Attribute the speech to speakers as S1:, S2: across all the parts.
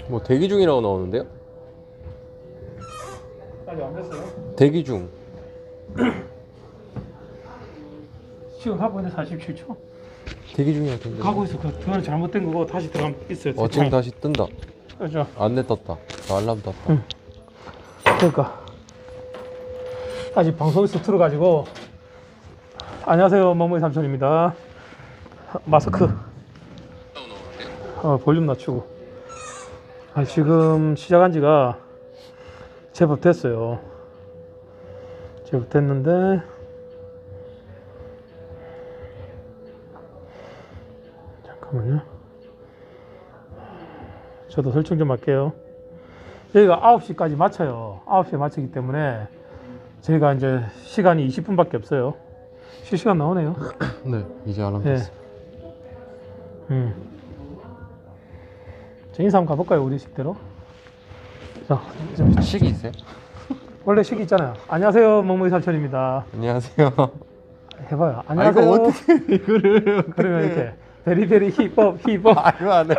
S1: 뭐 대기 중이라고 나오는데요?
S2: 아직 안 됐어요?
S1: 대기 중.
S2: 지금 하고 있는데 47초?
S1: 대기 중이야 텐데.
S2: 가고 있어. 그 전화 잘못된 거고 다시 들어가면 있어요.
S1: 지금 다시 뜬다.
S2: 그죠?
S1: 안내 떴다. 알람 떴다.
S2: 응. 그러니까 아직 방송에서 들어가지고 안녕하세요, 멍멍이 삼촌입니다. 마스크 볼륨 낮추고. 지금 시작한 지가 제법 됐어요. 제법 됐는데 잠깐만요. 저도 설정 좀 할게요. 여기가 9시까지 맞춰요. 9시에 맞추기 때문에 저희가 이제 시간이 20분밖에 없어요. 실시간 나오네요.
S1: 네, 이제 알람
S2: 예.
S1: 떴어.
S2: 자, 인사 한번 가볼까요? 우리 식대로. 자,
S1: 식이 있어요?
S2: 원래 식 있잖아요. 안녕하세요, 멍멍이 삼촌입니다.
S1: 안녕하세요.
S2: 해봐요. 안녕하세요.
S1: 이거 어떻게 이거를
S2: 그러면 이렇게 베리베리 힙업 힙업
S1: 이거 안 해.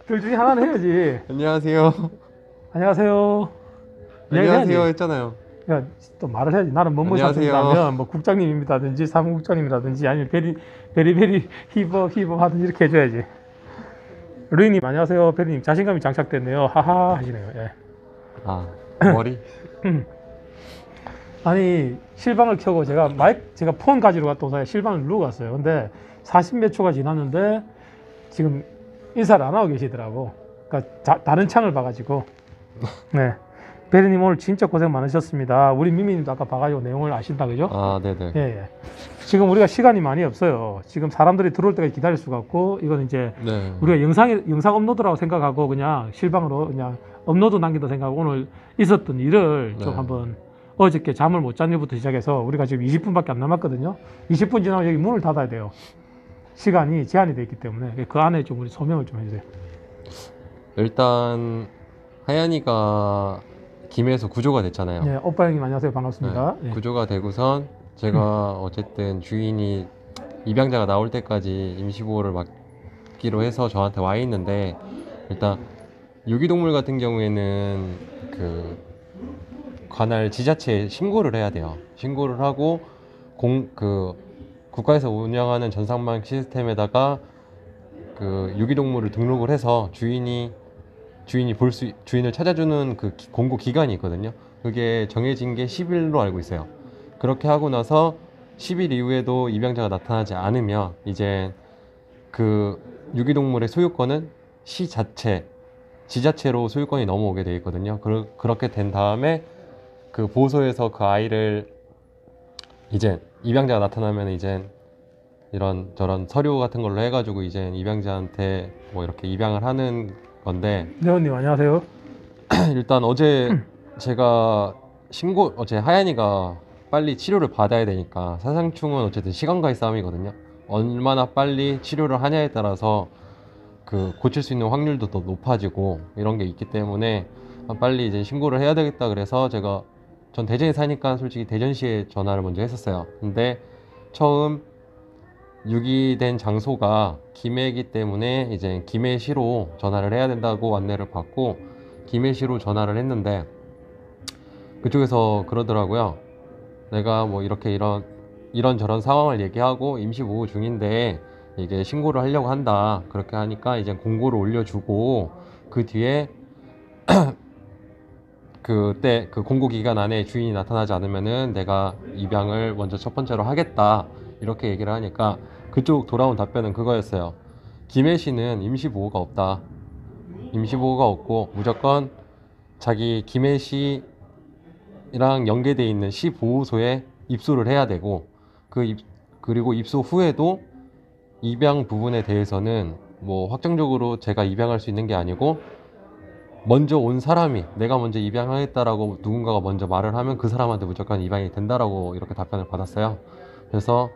S2: 둘 중에 하나는 해야지.
S1: 안녕하세요.
S2: 안녕하세요.
S1: 안녕하세요 했잖아요.
S2: 야, 또 말을 해야지. 나는 멍멍이
S1: 안녕하세요.
S2: 삼촌이라면 뭐 국장님입니다든지 사무국장님이라든지 아니면 베리베리 힙업 힙업 하든지 이렇게 해줘야지. 루이님 안녕하세요. 베리님 자신감이 장착됐네요. 하하 하시네요. 예.
S1: 아, 머리?
S2: 아니 실방을 켜고 제가 폰 가지러 갔다 오서 실방을 누르고 갔어요. 근데 40몇 초가 지났는데 지금 인사를 안 하고 계시더라고. 그러니까 다른 창을 봐가지고. 네. 베리님 오늘 진짜 고생 많으셨습니다. 우리 미미님도 아까 봐가지고 내용을 아신다 그죠?
S1: 아, 네네.
S2: 예, 예. 지금 우리가 시간이 많이 없어요. 지금 사람들이 들어올 때까지 기다릴 수가 없고, 이건 이제
S1: 네.
S2: 우리가 영상 업로드라고 생각하고 그냥 실방으로 그냥 업로드 남긴다 생각하고 오늘 있었던 일을 좀
S1: 네.
S2: 한번 어저께 잠을 못 잔 일부터 시작해서 우리가 지금 20분밖에 안 남았거든요. 20분 지나면 여기 문을 닫아야 돼요. 시간이 제한이 되어 있기 때문에 그 안에 좀 우리 소명을 좀 해주세요.
S1: 일단 하얀이가 김해에서 구조가 됐잖아요.
S2: 네, 오빠 형님 안녕하세요. 반갑습니다.
S1: 네,
S2: 예.
S1: 구조가 되고선 제가 어쨌든 주인이 입양자가 나올 때까지 임시보호를 맡기로 해서 저한테 와 있는데, 일단 유기동물 같은 경우에는 그 관할 지자체에 신고를 해야 돼요. 신고를 하고 국가에서 운영하는 전산망 시스템에다가 그 유기동물을 등록을 해서 주인을 찾아주는 그 공고 기간이 있거든요. 그게 정해진 게 10일로 알고 있어요. 그렇게 하고 나서 10일 이후에도 입양자가 나타나지 않으면 이제 그 유기동물의 소유권은 지자체로 소유권이 넘어오게 돼 있거든요. 그렇게 된 다음에 그 보호소에서 그 아이를 이제 입양자가 나타나면 이제 이런 저런 서류 같은 걸로 해가지고 이제 입양자한테 뭐 이렇게 입양을 하는 건데.
S2: 네원님 안녕하세요.
S1: 일단 어제 어제 하얀이가 빨리 치료를 받아야 되니까, 사상충은 어쨌든 시간과의 싸움이거든요. 얼마나 빨리 치료를 하냐에 따라서 그 고칠 수 있는 확률도 더 높아지고 이런 게 있기 때문에 빨리 이제 신고를 해야 되겠다. 그래서 전 대전에 사니까 솔직히 대전시에 전화를 먼저 했었어요. 근데 처음 유기된 장소가 김해이기 때문에 이제 김해시로 전화를 해야 된다고 안내를 받고 김해시로 전화를 했는데, 그쪽에서 그러더라고요. 내가 뭐 이렇게 이런저런 상황을 얘기하고 임시보호 중인데 이게 신고를 하려고 한다. 그렇게 하니까 이제 공고를 올려주고 그 뒤에 그때 그 공고 기간 안에 주인이 나타나지 않으면은 내가 입양을 먼저 첫 번째로 하겠다. 이렇게 얘기를 하니까 그쪽 돌아온 답변은 그거였어요. 김해시는 임시보호가 없다. 임시보호가 없고 무조건 자기 김해시랑 연계되어 있는 시보호소에 입소를 해야 되고, 그리고 입소 후에도 입양 부분에 대해서는 뭐 확정적으로 제가 입양할 수 있는 게 아니고, 먼저 온 사람이 내가 먼저 입양하겠다라고 누군가가 먼저 말을 하면 그 사람한테 무조건 입양이 된다라고 이렇게 답변을 받았어요. 그래서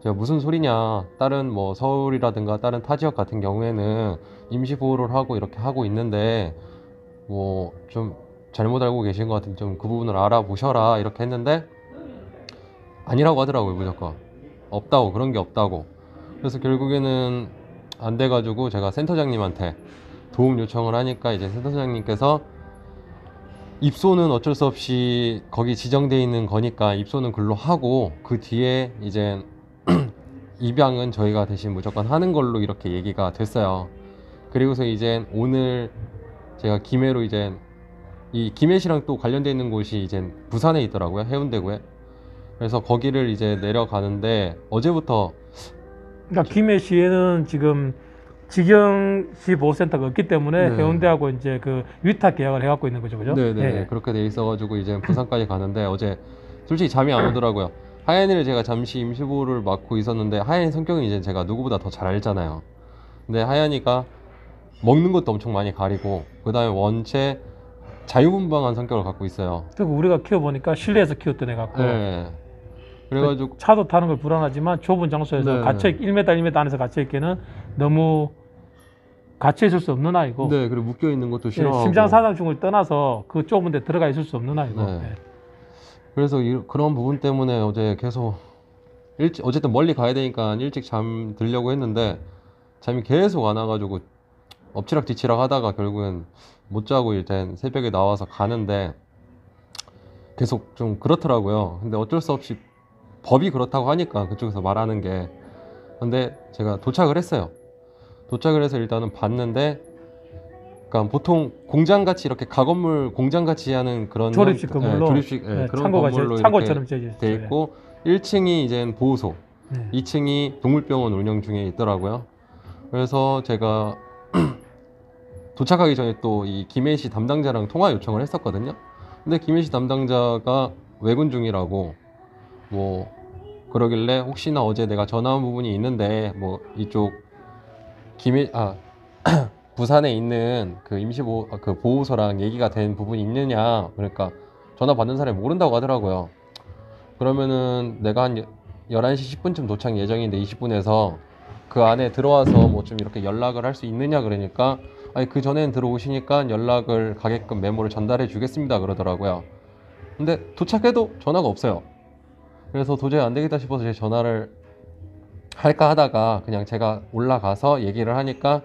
S1: 제가 무슨 소리냐, 다른 뭐 서울이라든가 다른 타 지역 같은 경우에는 임시보호를 하고 이렇게 하고 있는데 뭐 좀 잘못 알고 계신 것 같은데 좀 그 부분을 알아보셔라 이렇게 했는데, 아니라고 하더라고요. 무조건 없다고, 그런 게 없다고. 그래서 결국에는 안 돼가지고 제가 센터장님한테 도움 요청을 하니까 이제 센터장님께서 입소는 어쩔 수 없이 거기 지정돼 있는 거니까 입소는 글로 하고 그 뒤에 이제 입양은 저희가 대신 무조건 하는 걸로 이렇게 얘기가 됐어요. 그리고서 이제 오늘 제가 김해로 이제 이 김해시랑 또 관련돼 있는 곳이 이제 부산에 있더라고요. 해운대구에. 그래서 거기를 이제 내려가는데 어제부터
S2: 그러니까 김해시에는 지금 직영시 보호센터가 없기 때문에
S1: 네.
S2: 해운대하고 이제 그 위탁 계약을 해갖고 있는 거죠, 그죠?
S1: 네네
S2: 예.
S1: 그렇게 돼 있어가지고 이제 부산까지 가는데 어제 솔직히 잠이 안 오더라고요. 하얀이를 제가 잠시 임시보호를 맡고 있었는데 하얀이 성격은 이제 제가 누구보다 더 잘 알잖아요. 근데 하얀이가 먹는 것도 엄청 많이 가리고 그 다음에 원체 자유분방한 성격을 갖고 있어요.
S2: 그리고 우리가 키워보니까 실내에서 키웠던 애 같고
S1: 네. 그래가지고
S2: 차도 타는 걸 불안하지만 좁은 장소에서
S1: 네.
S2: 갇혀 1m, 1m 안에서 갇혀 있기는 너무 갇혀 있을 수 없는 아이고
S1: 네 그리고 묶여 있는 것도
S2: 예,
S1: 싫어하고
S2: 심장사상충을 떠나서 그 좁은 데 들어가 있을 수 없는 아이고
S1: 네.
S2: 예.
S1: 그래서 그런 부분 때문에 어제 계속 어쨌든 멀리 가야 되니까 일찍 잠 들려고 했는데 잠이 계속 안 와가지고 엎치락 뒤치락 하다가 결국엔 못 자고 일단 새벽에 나와서 가는데 계속 좀 그렇더라고요. 근데 어쩔 수 없이 법이 그렇다고 하니까 그쪽에서 말하는 게 근데 제가 도착을 했어요. 도착을 해서 일단은 봤는데 그러니까 보통 공장같이 이렇게 가건물 공장같이 하는 그런
S2: 조립식 건물로
S1: 조립식
S2: 예,
S1: 그런
S2: 창고가
S1: 건물로
S2: 창고처럼
S1: 이렇게
S2: 지어져
S1: 돼 있고 1층이 이제 보호소
S2: 예.
S1: 2층이 동물병원 운영 중에 있더라고요. 그래서 제가 도착하기 전에 또 이 김해시 담당자랑 통화 요청을 했었거든요. 근데 김해시 담당자가 외근 중이라고 뭐 그러길래 혹시나 어제 내가 전화한 부분이 있는데 뭐 이쪽 부산에 있는 그 임시보호 그 보호소랑 얘기가 된 부분이 있느냐 그러니까 전화 받는 사람이 모른다고 하더라고요. 그러면은 내가 한 11시 10분쯤 도착 예정인데 20분에서 그 안에 들어와서 뭐 좀 이렇게 연락을 할 수 있느냐 그러니까 아니 그 전엔 들어오시니까 연락을 가게끔 메모를 전달해 주겠습니다 그러더라고요. 근데 도착해도 전화가 없어요. 그래서 도저히 안 되겠다 싶어서 제 전화를 할까 하다가 그냥 제가 올라가서 얘기를 하니까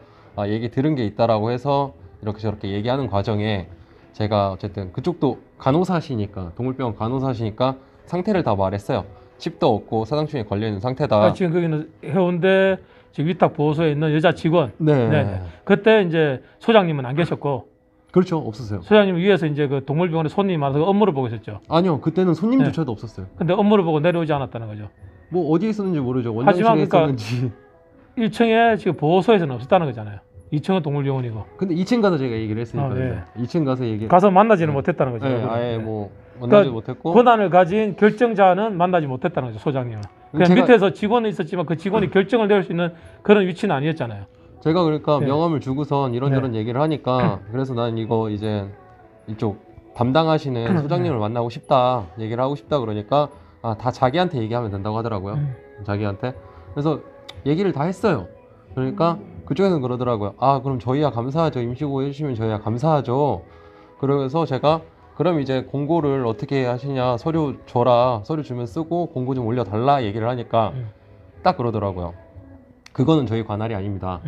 S1: 얘기 들은 게 있다라고 해서 이렇게 저렇게 얘기하는 과정에 제가 어쨌든 그쪽도 간호사시니까 동물병원 간호사시니까 상태를 다 말했어요. 칩도 없고 사상충에 걸려있는 상태다.
S2: 그러니까 지금 거기는 해운대 지금 위탁 보호소에 있는 여자 직원
S1: 네.
S2: 네. 그때 이제 소장님은 안 계셨고
S1: 그렇죠. 없었어요.
S2: 소장님 위에서 이제 그 동물병원에 손님이 많아서 업무를 보고 있었죠.
S1: 아니요. 그때는 손님조차도 없었어요.
S2: 근데 업무를 보고 내려오지 않았다는 거죠.
S1: 뭐 어디에 있었는지 모르죠.
S2: 하지만
S1: 원장실에
S2: 그러니까
S1: 있었는지.
S2: 1층에 지금 보호소에서는 없었다는 거잖아요. 2층은 동물병원이고
S1: 근데 2층 가서 제가 얘기를 했으니까
S2: 예.
S1: 2층 가서 얘기.
S2: 가서 만나지는 못했다는 거죠.
S1: 네,
S2: 결국은.
S1: 아예
S2: 예.
S1: 뭐 만나지
S2: 그러니까
S1: 못했고.
S2: 권한을 가진 결정자는 만나지 못했다는 거죠. 소장님은. 그냥
S1: 제가-
S2: 밑에서 직원은 있었지만 그 직원이 결정을 내릴 수 있는 그런 위치는 아니었잖아요.
S1: 제가 그러니까
S2: 네.
S1: 명함을 주고선 이런저런 얘기를 하니까 그래서 난 이거 이제 이쪽 담당하시는 소장님을 만나고 싶다 얘기를 하고 싶다 그러니까 다 자기한테 얘기하면 된다고 하더라고요. 자기한테. 그래서 얘기를 다 했어요. 그러니까 그쪽에서는 그러더라고요. 그럼 저희야 감사하죠. 임시보호 해주시면 저희야 감사하죠. 그러면서 제가 그럼 이제 공고를 어떻게 하시냐 서류 줘라 서류 주면 쓰고 공고 좀 올려달라 얘기를 하니까 딱 그러더라고요. 그거는 저희 관할이 아닙니다.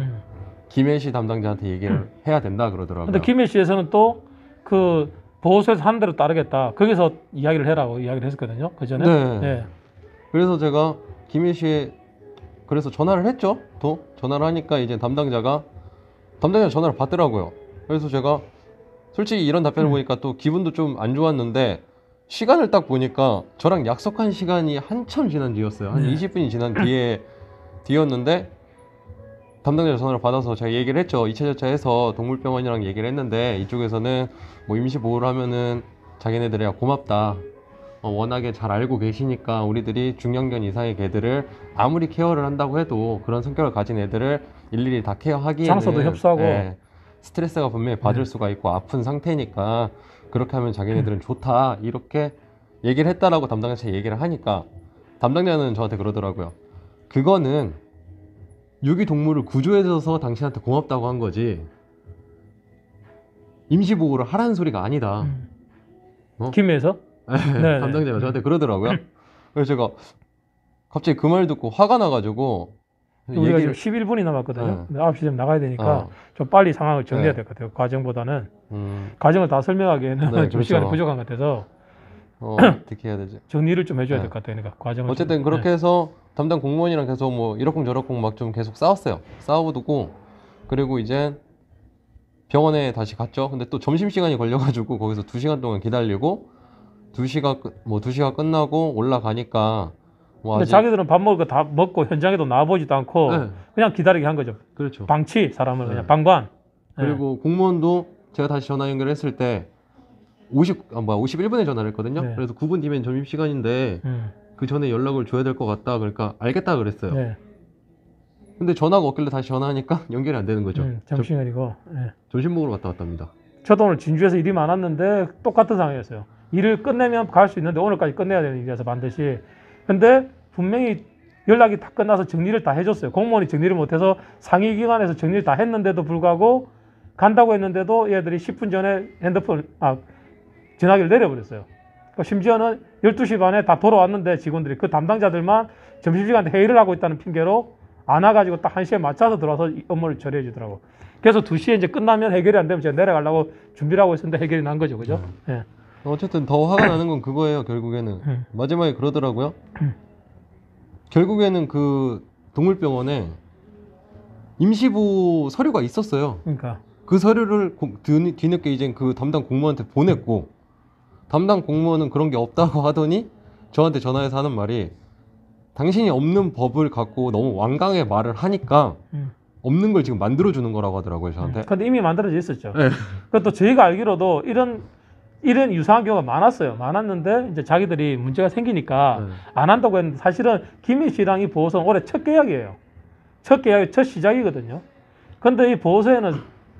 S1: 김해시 담당자한테 얘기를 해야 된다 그러더라고요.
S2: 근데 김해시에서는 또 그 보호소에서 하는 대로 따르겠다. 거기서 이야기를 해라고 이야기를 했었거든요. 그 전에.
S1: 네.
S2: 예.
S1: 그래서 제가 김해시에 그래서 전화를 했죠. 또 전화를 하니까 이제 담당자가 전화를 받더라고요. 그래서 제가 솔직히 이런 답변을 보니까 또 기분도 좀 안 좋았는데 시간을 딱 보니까 저랑 약속한 시간이 한참 지난 뒤였어요. 한 20분이 지난 뒤였는데 담당자 전화를 받아서 제가 얘기를 했죠. 2차 절차해서 동물병원이랑 얘기를 했는데 이쪽에서는 뭐 임시보호를 하면은 자기네들이야 고맙다. 워낙에 잘 알고 계시니까 우리들이 중형견 이상의 개들을 아무리 케어를 한다고 해도 그런 성격을 가진 애들을 일일이 다 케어하기에는
S2: 장소도 협소하고.
S1: 스트레스가 분명히 받을 수가 있고 아픈 상태니까 그렇게 하면 자기네들은 좋다 이렇게 얘기를 했다라고 담당자한테 얘기를 하니까 담당자는 저한테 그러더라고요. 그거는 유기동물을 구조해줘서 당신한테 고맙다고 한 거지 임시보호를 하라는 소리가 아니다.
S2: 김해에서? 네,
S1: 담당자가 저한테 그러더라고요. 그래서 제가 갑자기 그 말 듣고 화가 나가지고
S2: 우리가
S1: 얘기를
S2: 지금 11분이 남았거든요.
S1: 네.
S2: 근데 9시쯤 나가야 되니까
S1: 어.
S2: 좀 빨리 상황을 정리해야
S1: 네.
S2: 될 것 같아요. 과정보다는.
S1: 음,
S2: 과정을 다 설명하기에는
S1: 네,
S2: 좀
S1: 그렇죠.
S2: 시간이 부족한 것 같아서
S1: 어떻게 해야 되지?
S2: 정리를 좀 해줘야
S1: 네.
S2: 될 것 같아요. 그러니까 과정을
S1: 어쨌든
S2: 좀,
S1: 그렇게 해서 담당 공무원이랑 계속 뭐 이러쿵 저러쿵 막 좀 계속 싸웠어요. 싸우고 그리고 이제 병원에 다시 갔죠. 근데 또 점심시간이 걸려가지고 거기서 2시간 동안 기다리고 2시가 끝나고 올라가니까 뭐
S2: 근데
S1: 아직
S2: 자기들은 밥 먹을 거 다 먹고 현장에도 나와보지도 않고
S1: 네.
S2: 그냥 기다리게 한 거죠.
S1: 그렇죠.
S2: 방치 사람을
S1: 네.
S2: 그냥 방관.
S1: 그리고 공무원도 제가 다시 전화 연결했을 때 51분에 전화를 했거든요.
S2: 네.
S1: 그래서 9분 뒤면 점심시간인데 그 전에 연락을 줘야 될 것 같다. 그러니까 알겠다 그랬어요.
S2: 네.
S1: 근데 전화가 없길래 다시 전화하니까 연결이 안 되는 거죠.
S2: 점심시간이고. 네.
S1: 점심 먹으러 왔다 갔답니다.
S2: 저도 오늘 진주에서 일이 많았는데 똑같은 상황이었어요. 일을 끝내면 갈 수 있는데 오늘까지 끝내야 되는 일이라서 반드시. 근데 분명히 연락이 다 끝나서 정리를 다 해줬어요. 공무원이 정리를 못해서 상위기관에서 정리를 다 했는데도 불구하고 간다고 했는데도 얘들이 10분 전에 전화기를 내려버렸어요. 그러니까 심지어는 12시 반에 다 돌아왔는데 직원들이 그 담당자들만 점심시간에 회의를 하고 있다는 핑계로 안 와가지고 딱 1시에 맞춰서 들어와서 이 업무를 처리해 주더라고. 그래서 2시에 이제 끝나면 해결이 안 되면 제가 내려가려고 준비를 하고 있었는데 해결이 난 거죠. 그죠? 예.
S1: 어쨌든 더 화가 나는 건 그거예요. 결국에는 마지막에 그러더라고요. 결국에는 그 동물병원에 임시보 서류가 있었어요.
S2: 그러니까.
S1: 그 서류를 뒤늦게 이제 그 담당 공무원한테 보냈고 담당 공무원은 그런 게 없다고 하더니 저한테 전화해서 하는 말이 당신이 없는 법을 갖고 너무 완강하게 말을 하니까 없는 걸 지금 만들어주는 거라고 하더라고요, 저한테.
S2: 근데 이미 만들어져 있었죠.
S1: 네.
S2: 그것도 저희가 알기로도 이런 유사한 경우가 많았어요. 많았는데 이제 자기들이 문제가 생기니까
S1: 네.
S2: 안 한다고 했는데 사실은 김해 씨랑 이 보호소는 올해 첫 계약이에요. 첫 계약이 첫 시작이거든요. 근데 이 보호소에는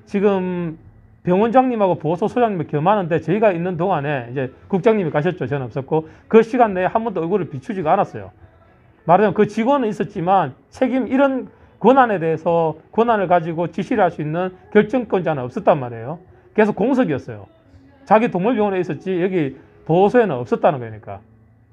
S2: 지금 병원장님하고 보호소 소장님이 겸하는데 저희가 있는 동안에 이제 국장님이 가셨죠. 저는 없었고 그 시간 내에 한 번도 얼굴을 비추지가 않았어요. 말하자면 그 직원은 있었지만 이런 권한에 대해서 권한을 가지고 지시를 할 수 있는 결정권자는 없었단 말이에요. 계속 공석이었어요. 자기 동물병원에 있었지 여기 보호소에는 없었다는 거니까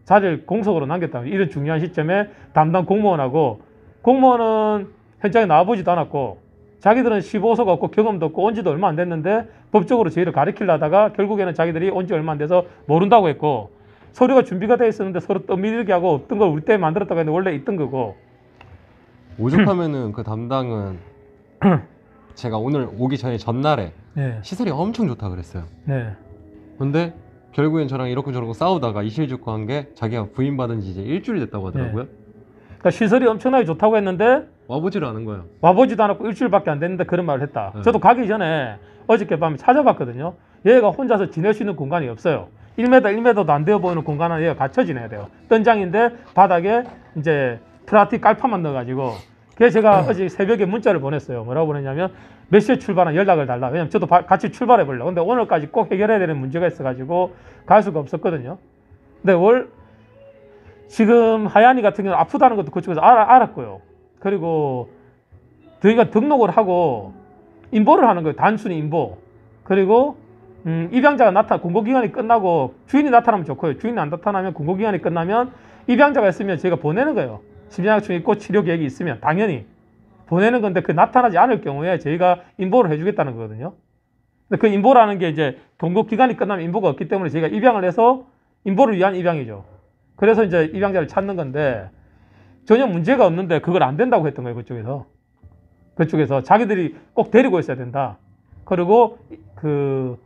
S2: 자리를 공석으로 남겼다는 거예요. 이런 중요한 시점에 담당 공무원하고 공무원은 현장에 나와보지도 않았고 자기들은 15소가 없고 경험도 없고 온 지도 얼마 안 됐는데 법적으로 저희를 가리키려 하다가 결국에는 자기들이 온 지 얼마 안 돼서 모른다고 했고 서류가 준비가 돼 있었는데 서로 떠밀게 하고 없던 걸 우리 때 만들었다고 했는데 원래 있던 거고
S1: 오죽하면은 그 담당은 제가 오늘 오기 전에 전날에
S2: 네.
S1: 시설이 엄청 좋다 그랬어요.
S2: 네.
S1: 근데 결국엔 저랑 이렇게 저렇게 싸우다가 이실직고한 게 자기가 부인받은 지 이제 일주일이 됐다고 하더라고요.
S2: 그러니까 시설이 엄청나게 좋다고 했는데
S1: 와보지를 않은 거예요.
S2: 와보지도 않았고 일주일밖에 안 됐는데 그런 말을 했다.
S1: 네.
S2: 저도 가기 전에 어저께 밤에 찾아봤거든요. 얘가 혼자서 지낼 수 있는 공간이 없어요. 1m, 1m도 안 되어 보이는 공간은 얘가 갇혀 지내야 돼요. 던장인데 바닥에 이제 플라스틱 깔판만 넣어가지고 그래서 제가 어제 새벽에 문자를 보냈어요. 뭐라고 보냈냐면 몇 시에 출발한 연락을 달라. 왜냐면 저도 같이 출발해 보려고. 근데 오늘까지 꼭 해결해야 되는 문제가 있어가지고 갈 수가 없었거든요. 근데 지금 하얀이 같은 경우는 아프다는 것도 그쪽에서 알았고요. 그리고 저희가 등록을 하고 인보를 하는 거예요. 단순히 인보. 그리고 입양자가 공고기간이 끝나고 주인이 나타나면 좋고요. 주인이 안 나타나면 공고기간이 끝나면 입양자가 있으면 저희가 보내는 거예요. 심장약충이 있고 치료 계획이 있으면 당연히 보내는 건데 그 나타나지 않을 경우에 저희가 인보를 해주겠다는 거거든요. 근데 그 인보라는 게 이제 공고기간이 끝나면 인보가 없기 때문에 저희가 입양을 해서 인보를 위한 입양이죠. 그래서 이제 입양자를 찾는 건데 전혀 문제가 없는데 그걸 안 된다고 했던 거예요. 그쪽에서 자기들이 꼭 데리고 있어야 된다. 그리고 그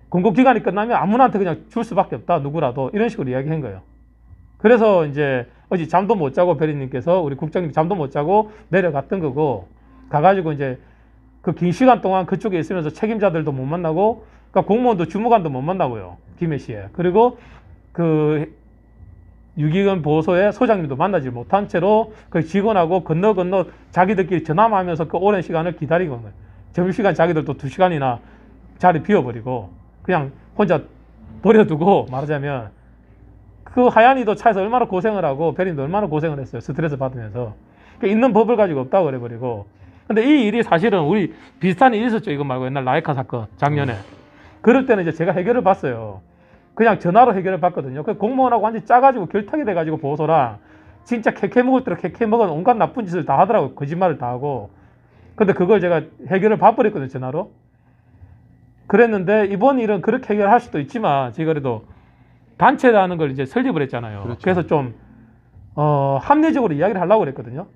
S2: 공고기간이 끝나면 아무나한테 그냥 줄 수밖에 없다. 누구라도 이런 식으로 이야기한 거예요. 그래서 이제 어제 잠도 못 자고 베리님께서 우리 국장님 잠도 못 자고 내려갔던 거고 가가지고 이제 그 긴 시간 동안 그쪽에 있으면서 책임자들도 못 만나고 그러니까 공무원도 주무관도 못 만나고요. 김해시에. 그리고 그 유기견 보호소의 소장님도 만나지 못한 채로 그 직원하고 건너 자기들끼리 전화만 하면서 그 오랜 시간을 기다린 거예요. 점심시간 자기들도 2시간이나 자리 비워버리고 그냥 혼자 버려두고 말하자면 그 하얀이도 차에서 얼마나 고생을 하고 베린도 얼마나 고생을 했어요. 스트레스 받으면서. 그러니까 있는 법을 가지고 없다고 그래버리고. 근데 이 일이 사실은 우리 비슷한 일이 있었죠. 이거 말고 옛날 라이카 사건 작년에. 그럴 때는 이제 제가 해결을 봤어요. 그냥 전화로 해결을 봤거든요. 그 공무원하고 완전히 짜가지고 결탁이 돼가지고 보호소랑 진짜 캐캐 먹을 대로 캐캐 먹은 온갖 나쁜 짓을 다 하더라고요. 거짓말을 다 하고. 근데 그걸 제가 해결을 봐버렸거든요, 전화로. 그랬는데 이번 일은 그렇게 해결할 수도 있지만 제가 그래도 단체라는 걸 이제 설립을 했잖아요.
S1: 그렇죠.
S2: 그래서 좀 합리적으로 이야기를 하려고 그랬거든요.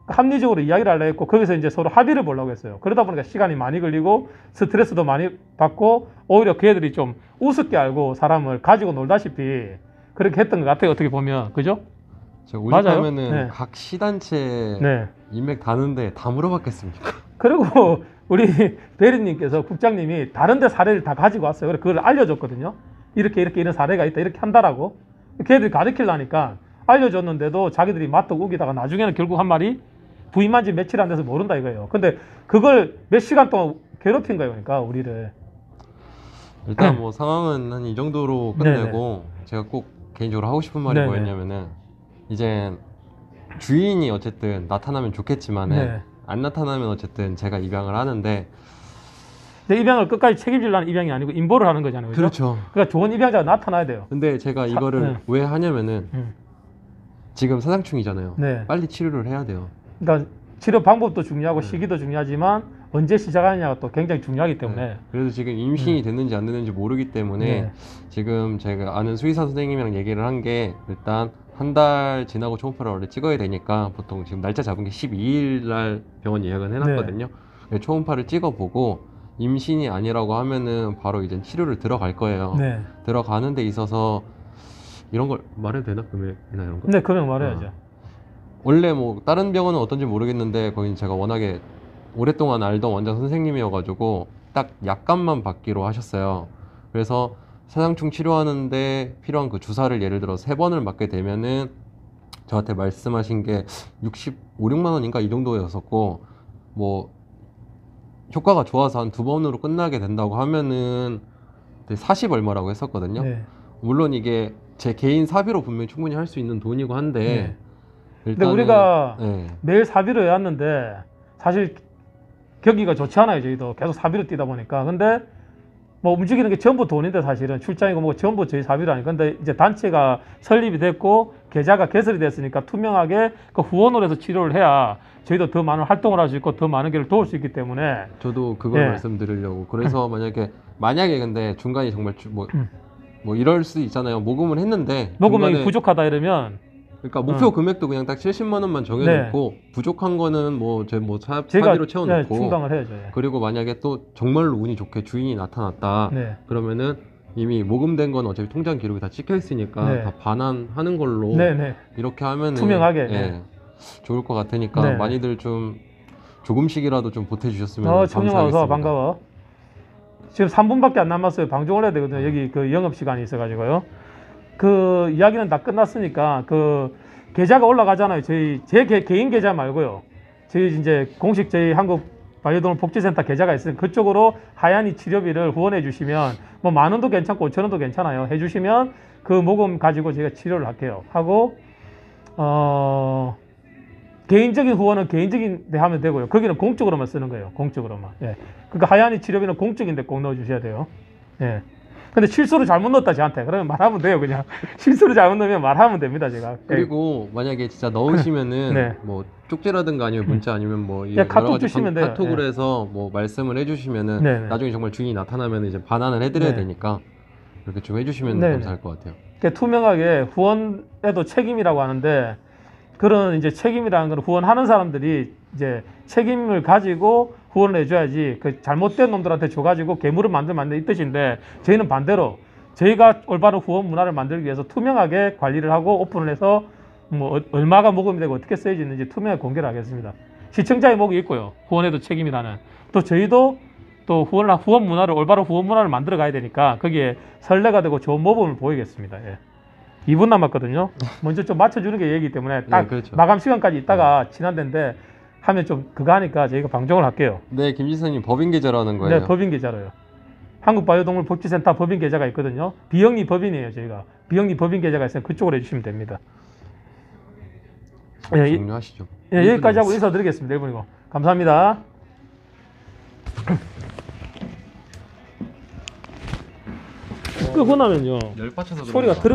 S2: 합리적으로 이야기를 하려고 했고 거기서 이제 서로 합의를 보려고 했어요. 그러다 보니까 시간이 많이 걸리고 스트레스도 많이 받고 오히려 그 애들이 좀 우습게 알고 사람을 가지고 놀다시피 그렇게 했던 것 같아요. 어떻게 보면. 그죠?
S1: 제가
S2: 맞아요.
S1: 오죽하면은
S2: 네.
S1: 각 시단체
S2: 네.
S1: 인맥 다는데 다 물어봤겠습니까?
S2: 그리고 우리 대리님께서 국장님이 다른 데 사례를 다 가지고 왔어요. 그래서 그걸 알려줬거든요. 이렇게 이런 사례가 있다. 이렇게 한다라고. 걔들이 가르치려니까 알려줬는데도 자기들이 맞도 우기다가 나중에는 결국 한 말이 부임한 지 며칠 안 돼서 모른다 이거예요. 근데 그걸 몇 시간 동안 괴롭힌 거예요. 그러니까 우리를.
S1: 일단 뭐 상황은 한 이 정도로 끝내고 제가 꼭 개인적으로 하고 싶은 말이
S2: 네네.
S1: 뭐였냐면은 이제 주인이 어쨌든 나타나면 좋겠지만은
S2: 네.
S1: 안 나타나면 어쨌든 제가 입양을 하는데
S2: 근데 입양을 끝까지 책임지려는 입양이 아니고 인보를 하는 거잖아요. 그죠?
S1: 그렇죠.
S2: 그러니까 좋은 입양자가 나타나야 돼요.
S1: 근데 제가 이거를
S2: 네.
S1: 왜 하냐면은 지금 사상충이잖아요.
S2: 네.
S1: 빨리 치료를 해야 돼요.
S2: 그러니까 치료 방법도 중요하고 시기도 중요하지만 언제 시작하느냐가 또 굉장히 중요하기 때문에
S1: 네. 그래서 지금 임신이 됐는지 안 됐는지 모르기 때문에
S2: 네.
S1: 지금 제가 아는 수의사 선생님이랑 얘기를 한 게 일단 한 달 지나고 초음파를 원래 찍어야 되니까 보통 지금 날짜 잡은 게 12일 날 병원 예약은 해놨거든요. 그래서 초음파를 찍어보고 임신이 아니라고 하면은 바로 이제 치료를 들어갈 거예요.
S2: 네.
S1: 들어가는 데 있어서 이런 걸 말해도 되나? 금액이나 이런 거?
S2: 근데 금액 말해야죠.
S1: 원래 뭐 다른 병원은 어떤지 모르겠는데 거기는 제가 워낙에 오랫동안 알던 원장 선생님이어가지고 딱 약값만 받기로 하셨어요. 그래서 사상충 치료하는데 필요한 그 주사를 예를 들어 3번을 맞게 되면은 저한테 말씀하신 게 65, 6만 원인가 이 정도였었고 뭐 효과가 좋아서 한 2번으로 끝나게 된다고 하면은 40 얼마라고 했었거든요.
S2: 네.
S1: 물론 이게 제 개인 사비로 분명히 충분히 할 수 있는 돈이고 한데
S2: 네. 근데
S1: 일단은
S2: 우리가
S1: 네.
S2: 매일 사비로 해왔는데 사실 경기가 좋지 않아요. 저희도 계속 사비로 뛰다 보니까. 근데 뭐 움직이는 게 전부 돈인데 사실은 출장이고 뭐 전부 저희 사비로 하니까. 근데 이제 단체가 설립이 됐고 계좌가 개설이 됐으니까 투명하게 그 후원으로 해서 치료를 해야 저희도 더 많은 활동을 할 수 있고 더 많은 개를 도울 수 있기 때문에.
S1: 저도 그걸
S2: 예.
S1: 말씀드리려고. 그래서 만약에 근데 중간에 정말 뭐 이럴 수 있잖아요. 모금을 했는데
S2: 녹음량이
S1: 중간에
S2: 부족하다 이러면
S1: 그러니까 목표 금액도 그냥 딱 70만 원만 정해놓고 부족한 거는 뭐
S2: 제가
S1: 사비로 채워놓고
S2: 충당을 해야죠. 예.
S1: 그리고 만약에 또 정말로 운이 좋게 주인이 나타났다
S2: 네.
S1: 그러면은 이미 모금된 건 어차피 통장 기록이 다 찍혀 있으니까
S2: 네.
S1: 다 반환하는 걸로
S2: 네.
S1: 이렇게 하면은
S2: 투명하게.
S1: 예,
S2: 네.
S1: 좋을 것 같으니까
S2: 네.
S1: 많이들 좀 조금씩이라도 좀 보태주셨으면
S2: 청룡아
S1: 감사하겠습니다.
S2: 어서 반가워. 지금 3분밖에 안 남았어요. 방종을 해야 되거든요. 여기 그 영업 시간이 있어가지고요. 그 이야기는 다 끝났으니까 그 계좌가 올라가잖아요. 제 개인 계좌 말고요. 저희 이제 공식 저희 한국 바이오동물 복지센터 계좌가 있으니 그쪽으로 하얀이 치료비를 후원해 주시면 뭐 10,000원도 괜찮고 5,000원도 괜찮아요. 해주시면 그 모금 가지고 제가 치료를 할게요. 하고 개인적인 후원은 개인적인 데 하면 되고요. 거기는 공적으로만 쓰는 거예요. 공적으로만. 예. 그러니까 하얀이 치료비는 공적인데 꼭 넣어주셔야 돼요. 예. 근데 실수로 잘못 넣었다 저한테. 그러면 말하면 돼요. 그냥 실수로 잘못 넣으면 말하면 됩니다. 제가.
S1: 그리고 만약에 진짜 넣으시면은
S2: 네.
S1: 뭐 쪽지라든가 아니면 문자 아니면 뭐
S2: 예, 카톡 주시면 돼요.
S1: 카톡으로
S2: 예.
S1: 해서 뭐 말씀을 해주시면은
S2: 네, 네.
S1: 나중에 정말 주인이 나타나면 이제 반환을 해드려야
S2: 네.
S1: 되니까 이렇게 좀 해주시면
S2: 네,
S1: 감사할 것 같아요.
S2: 그러니까 투명하게 후원에도 책임이라고 하는데 그런 이제 책임이라는 건 후원하는 사람들이 이제 책임을 가지고 후원을 해줘야지 그 잘못된 놈들한테 줘가지고 괴물을 만들면 안 돼 이 뜻인데 저희는 반대로 저희가 올바른 후원 문화를 만들기 위해서 투명하게 관리를 하고 오픈을 해서 뭐 얼마가 모금이 되고 어떻게 쓰여지는지 투명하게 공개를 하겠습니다. 시청자의 목이 있고요. 후원에도 책임이라는. 또 저희도 또 후원 문화를 올바른 후원 문화를 만들어 가야 되니까 거기에 선례가 되고 좋은 모범을 보이겠습니다. 예. 2분 남았거든요. 먼저 좀 맞춰주는 게 얘기이기 때문에 딱
S1: 네, 그렇죠.
S2: 마감 시간까지 있다가 지난 데인데 하면 좀 그거 하니까 저희가 방종을 할게요.
S1: 네, 김지선님 법인 계좌라는 거예요.
S2: 네, 법인 계좌로요. 한국바이오동물복지센터 법인 계좌가 있거든요. 비영리 법인이에요, 저희가. 비영리 법인 계좌가 있으면 그쪽으로 해주시면 됩니다. 예,
S1: 종료하시죠.
S2: 예, 여기까지 하고 인사드리겠습니다. 1분이고. 감사합니다. 끄고 나면요.
S1: 열 받쳐서
S2: 소리가 들어